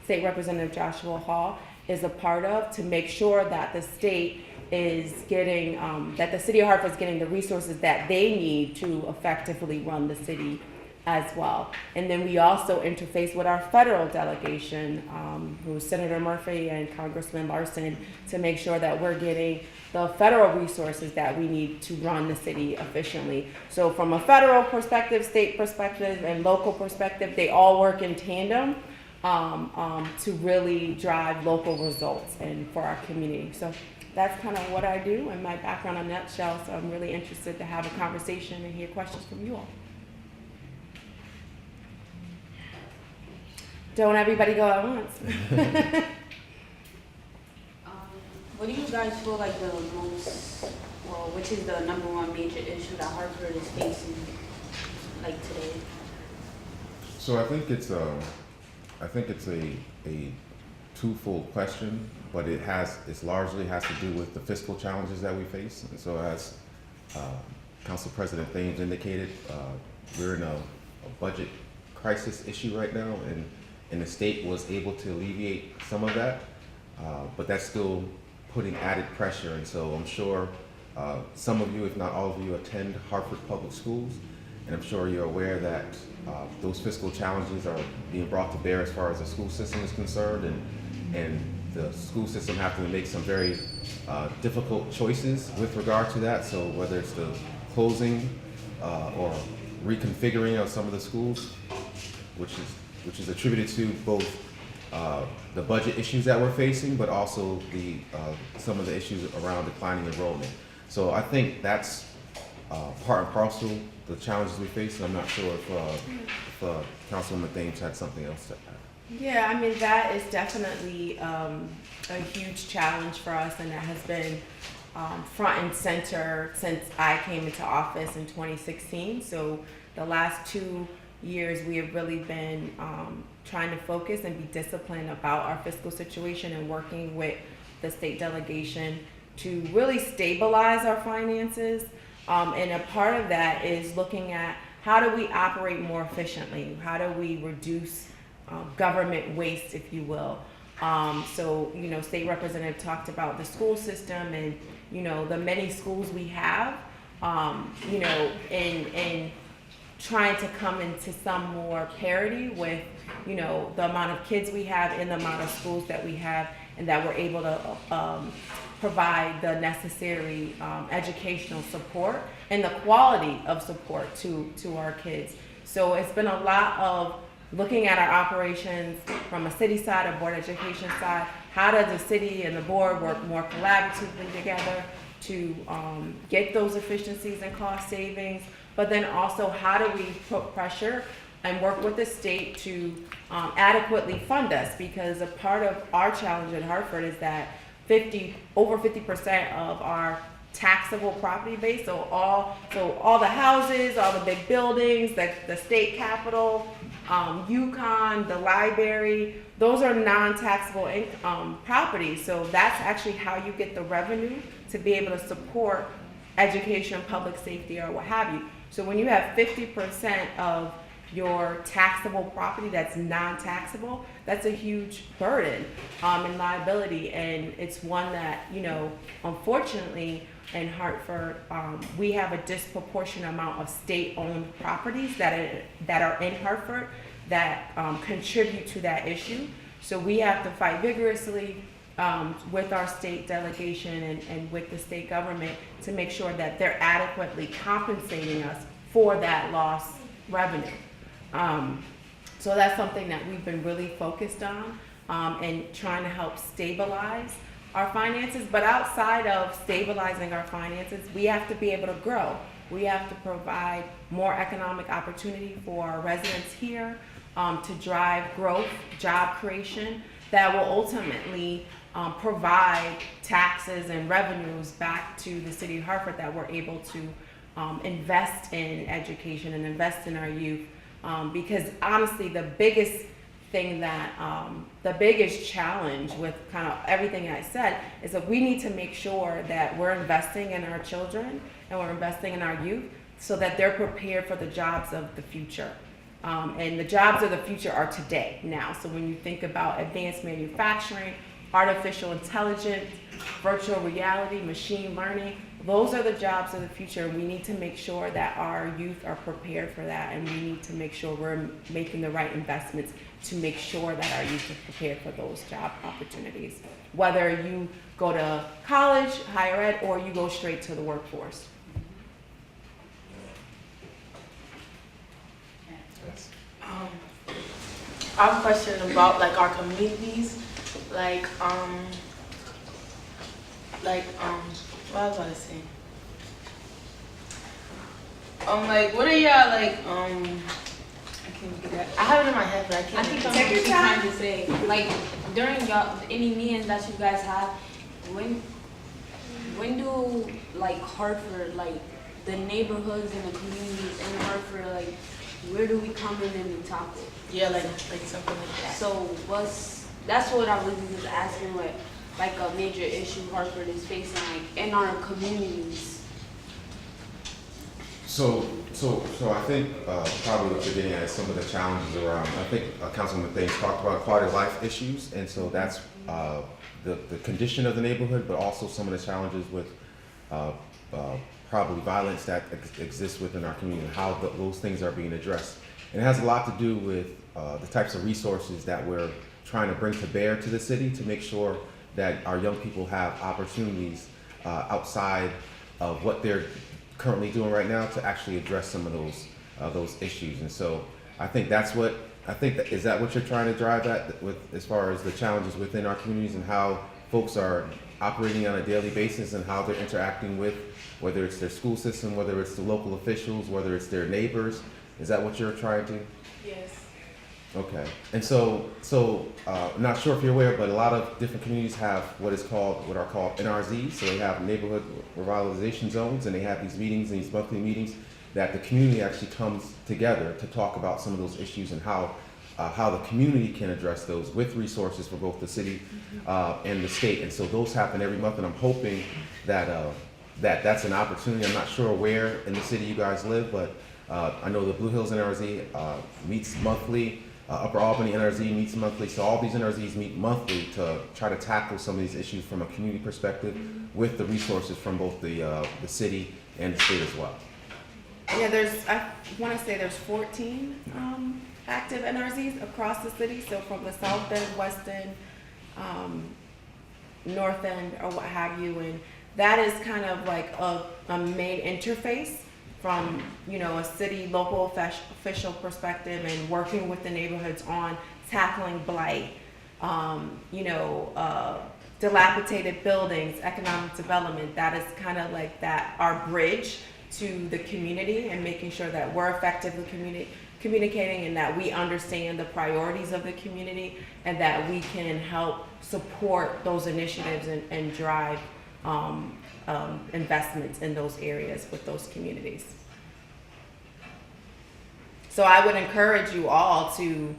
State Representative Joshua Hall is a part of, to make sure that the state is getting, that the City of Hartford is getting the resources that they need to effectively run the city as well. And then we also interface with our federal delegation, who is Senator Murphy and Congressman Larson, to make sure that we're getting the federal resources that we need to run the city efficiently. So from a federal perspective, state perspective, and local perspective, they all work in tandem to really drive local results and for our community. So that's kind of what I do and my background in a nutshell. So I'm really interested to have a conversation and hear questions from you all. Don't everybody go at once. What do you guys feel like the most, which is the #1 major issue that Hartford is facing, like today? So I think it's a twofold question, but it largely has to do with the fiscal challenges that we face. And so as Council President Thames indicated, we're in a budget crisis issue right now, and the state was able to alleviate some of that, but that's still putting added pressure. And so I'm sure some of you, if not all of you, attend Hartford Public Schools, and I'm sure you're aware that those fiscal challenges are being brought to bear as far as the school system is concerned, and the school system have to make some very difficult choices with regard to that. So whether it's the closing or reconfiguring of some of the schools, which is attributed to both the budget issues that we're facing, but also some of the issues around declining enrollment. So I think that's part and parcel the challenges we face, and I'm not sure if Councilwoman Thames had something else to add. Yeah, I mean, that is definitely a huge challenge for us, and that has been front and center since I came into office in 2016. So the last 2 years, we have really been trying to focus and be disciplined about our fiscal situation and working with the state delegation to really stabilize our finances. And a part of that is looking at how do we operate more efficiently? How do we reduce government waste, if you will? So, State Representative talked about the school system and, the many schools we have, and trying to come into some more parity with, the amount of kids we have and the amount of schools that we have, and that we're able to provide the necessary educational support and the quality of support to our kids. So it's been a lot of looking at our operations from a city side, a board education side. How does the city and the board work more collaboratively together to get those efficiencies and cost savings? But then also, how do we put pressure and work with the state to adequately fund us? Because a part of our challenge in Hartford is that over 50% of our taxable property base, so all the houses, all the big buildings, the state capitol, UConn, the library, those are non-taxable properties. So that's actually how you get the revenue to be able to support education, public safety, or what have you. So when you have 50% of your taxable property that's non-taxable, that's a huge burden and liability, and it's one that, unfortunately in Hartford, we have a disproportionate amount of state-owned properties that are in Hartford that contribute to that issue. So we have to fight vigorously with our state delegation and with the state government to make sure that they're adequately compensating us for that lost revenue. So that's something that we've been really focused on and trying to help stabilize our finances. But outside of stabilizing our finances, we have to be able to grow. We have to provide more economic opportunity for our residents here to drive growth, job creation that will ultimately provide taxes and revenues back to the city of Hartford that we're able to invest in education and invest in our youth. Because honestly, the biggest thing that, the biggest challenge with kind of everything I said is that we need to make sure that we're investing in our children and we're investing in our youth so that they're prepared for the jobs of the future. And the jobs of the future are today, now. So when you think about advanced manufacturing, artificial intelligence, virtual reality, machine learning, those are the jobs of the future. We need to make sure that our youth are prepared for that, and we need to make sure we're making the right investments to make sure that our youth are prepared for those job opportunities, whether you go to college, higher ed, or you go straight to the workforce. I have a question about our communities, what was I about to say? What are y'all I can't get that. I have it in my head, but I can't. I think I'm just trying to say, during any meetings that you guys have, when do Hartford, the neighborhoods and the communities in Hartford, where do we come in and tackle? Yeah, something like that. So that's what I was just asking, a major issue Hartford is facing, in our communities. So I think probably what you're getting at is some of the challenges around. I think Councilman Thames talked about quality of life issues, and so that's the condition of the neighborhood, but also some of the challenges with probably violence that exists within our community and how those things are being addressed. And it has a lot to do with the types of resources that we're trying to bring to bear to the city to make sure that our young people have opportunities outside of what they're currently doing right now to actually address some of those issues. And so I think is that what you're trying to drive at with as far as the challenges within our communities and how folks are operating on a daily basis and how they're interacting with, whether it's their school system, whether it's the local officials, whether it's their neighbors. Is that what you're trying to? Yes. Okay. And so not sure if you're aware, but a lot of different communities have what are called NRZs. So they have neighborhood revitalization zones, and they have these meetings, these monthly meetings that the community actually comes together to talk about some of those issues and how the community can address those with resources for both the city and the state. And so those happen every month, and I'm hoping that that's an opportunity. I'm not sure where in the city you guys live, but I know the Blue Hills NRZ meets monthly. Upper Albany NRZ meets monthly, so all these NRZs meet monthly to try to tackle some of these issues from a community perspective with the resources from both the city and the state as well. Yeah, I want to say there's 14 active NRZs across the city, so from the South End, West End, North End, or what have you, and that is kind of like a main interface from, you know, a city local official perspective and working with the neighborhoods on tackling blight, dilapidated buildings, economic development. That is kind of like that, our bridge to the community, and making sure that we're effectively communicating and that we understand the priorities of the community and that we can help support those initiatives and drive investments in those areas with those communities. So I would encourage you all to,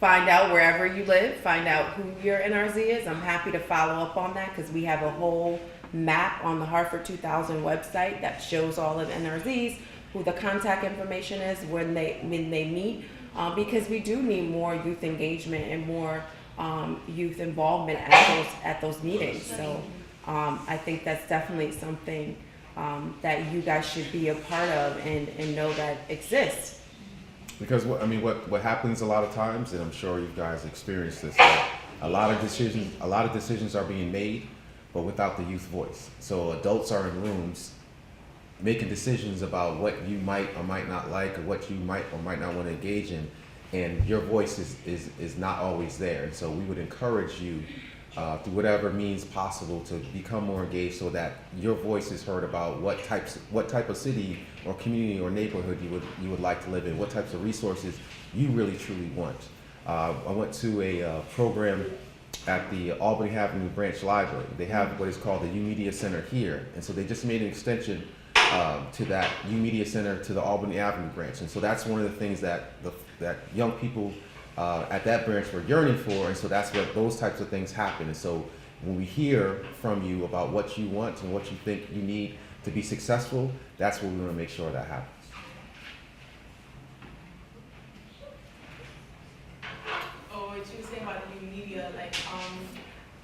find out wherever you live, find out who your NRZ is. I'm happy to follow up on that because we have a whole map on the Hartford 2000 website that shows all of the NRZs, who the contact information is, when they meet, because we do need more youth engagement and more youth involvement at those meetings. So I think that's definitely something that you guys should be a part of and know that exists. Because what happens a lot of times, and I'm sure you guys experienced this, that a lot of decisions are being made, but without the youth voice. So adults are in rooms making decisions about what you might or might not like, or what you might or might not want to engage in, and your voice is not always there. And so we would encourage you through whatever means possible to become more engaged, so that your voice is heard about what type of city or community or neighborhood you would like to live in, what types of resources you really truly want. I went to a program at the Albany Avenue Branch Library. They have what is called the U Media Center here, and so they just made an extension to that U Media Center to the Albany Avenue branch, and so that's one of the things that that young people at that branch were yearning for, and so that's where those types of things happen. And so when we hear from you about what you want and what you think you need to be successful, that's what we want to make sure that happens. Oh, what you were saying about the new media,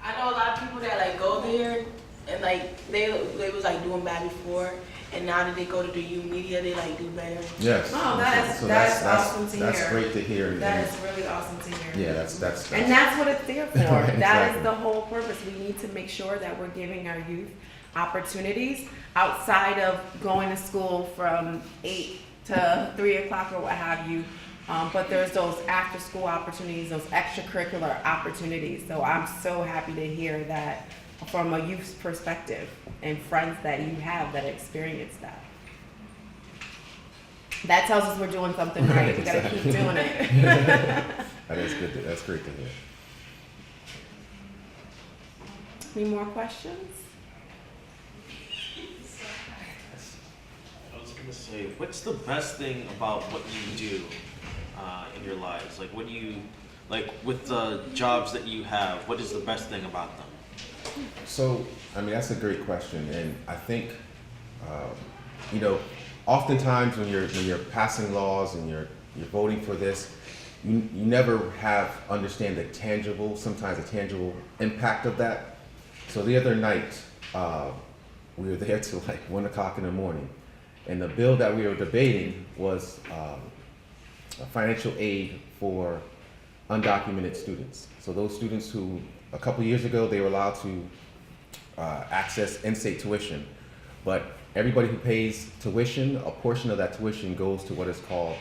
I know a lot of people that go there and they was doing bad before, and now that they go to the U Media, they do better. Yes. Oh, that's awesome to hear. That's great to hear. That is really awesome to hear. Yeah, that's and that's what it's there for. Right, That is exactly. the whole purpose. We need to make sure that we're giving our youth opportunities outside of going to school from 8 to 3 o'clock or what have you. But there's those after school opportunities, those extracurricular opportunities. So I'm so happy to hear that from a youth's perspective and friends that you have that experience that. That tells us we're doing something right. We gotta keep doing it. That is good. That's great to hear. Any more questions? I was gonna say, what's the best thing about what you do in your lives? What do you with the jobs that you have? What is the best thing about them? So, that's a great question, and I think, oftentimes when you're passing laws and you're voting for this, you never understand the tangible impact of that. So the other night, we were there till 1 o'clock in the morning, and the bill that we were debating was a financial aid for undocumented students. So those students who, a couple years ago, they were allowed to access in-state tuition, but everybody who pays tuition, a portion of that tuition goes to what is called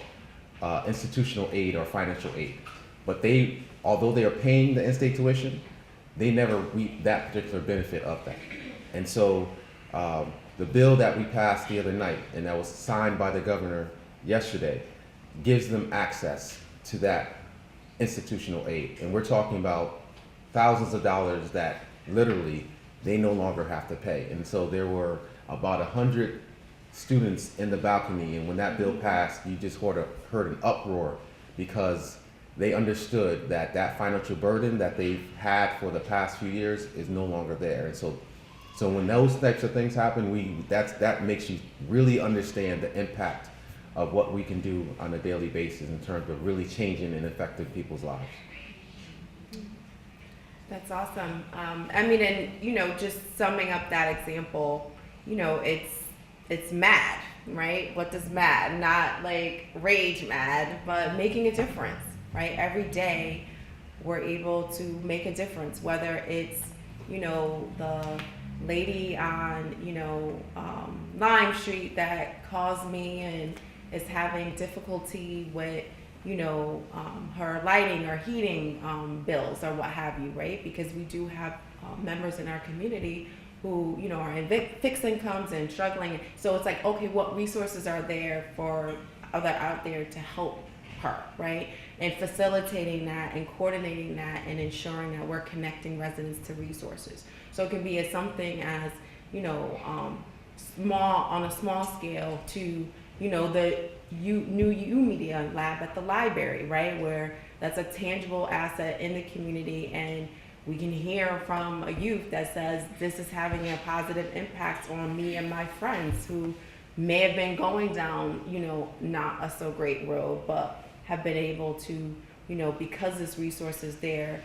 institutional aid or financial aid. But although they are paying the in-state tuition, they never reap that particular benefit of that. And so the bill that we passed the other night, and that was signed by the governor yesterday, gives them access to that institutional aid. And we're talking about thousands of dollars that literally they no longer have to pay. And so there were about 100 students in the balcony, and when that bill passed, you just heard an uproar because they understood that financial burden that they've had for the past few years is no longer there. And so when those types of things happen, that makes you really understand the impact of what we can do on a daily basis in terms of really changing and affecting people's lives. That's awesome. I mean, and you know, just summing up that example, you know, it's mad, right? What does mad? Not like rage mad, but making a difference, right? Every day we're able to make a difference, whether it's, you know, the lady on, you know, Lime Street that calls me and is having difficulty with, you know, her lighting or heating bills or what have you, right? Because we do have members in our community who, you know, are in fixed incomes and struggling. So it's like, okay, what resources are there for out there to help her, right? And facilitating that and coordinating that and ensuring that we're connecting residents to resources. So it can be as something as, you know, on a small scale to, you know, the new media lab at the library, right? Where that's a tangible asset in the community, and we can hear from a youth that says this is having a positive impact on me and my friends who may have been going down, you know, not a so great road, but have been able to, you know, because this resource is there,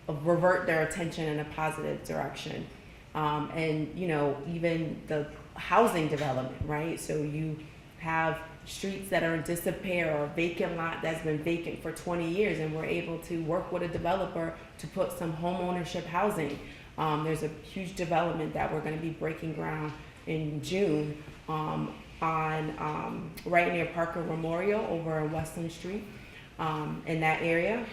revert their attention in a positive direction. And, you know, even the housing development, right? So you have streets that are in disrepair or vacant lot that's been vacant for 20 years, and we're able to work with a developer to put some home ownership housing. There's a huge development that we're going to be breaking ground in June on right near Parker Memorial over on Westland Street in that area,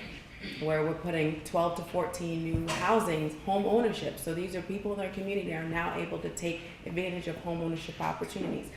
where we're putting 12 to 14 new housings, home ownership. So these are people in our community that are now able to take advantage of home ownership opportunities.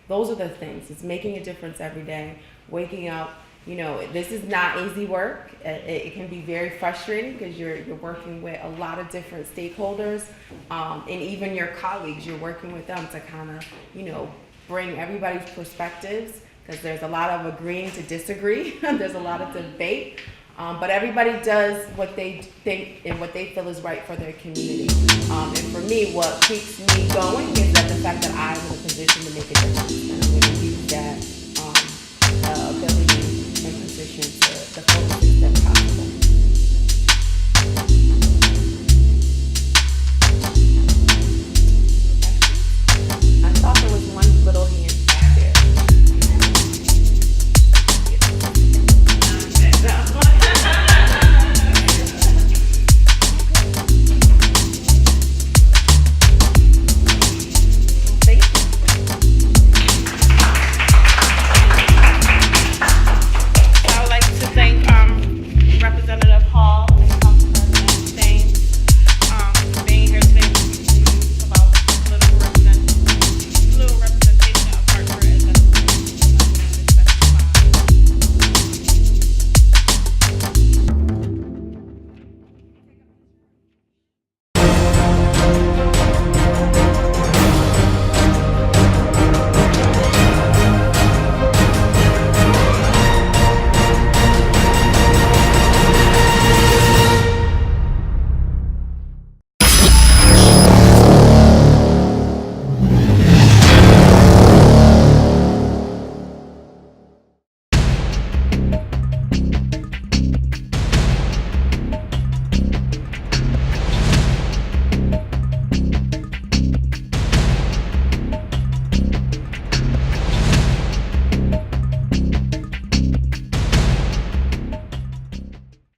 Those are the things. It's making a difference every day, waking up. You know, this is not easy work. It can be very frustrating because you're working with a lot of different stakeholders, and even your colleagues, you're working with them to kind of, you know, bring everybody's perspectives, because there's a lot of agreeing to disagree. There's a lot of debate. But everybody does what they think and what they feel is right for their community. And for me, what keeps me going is that the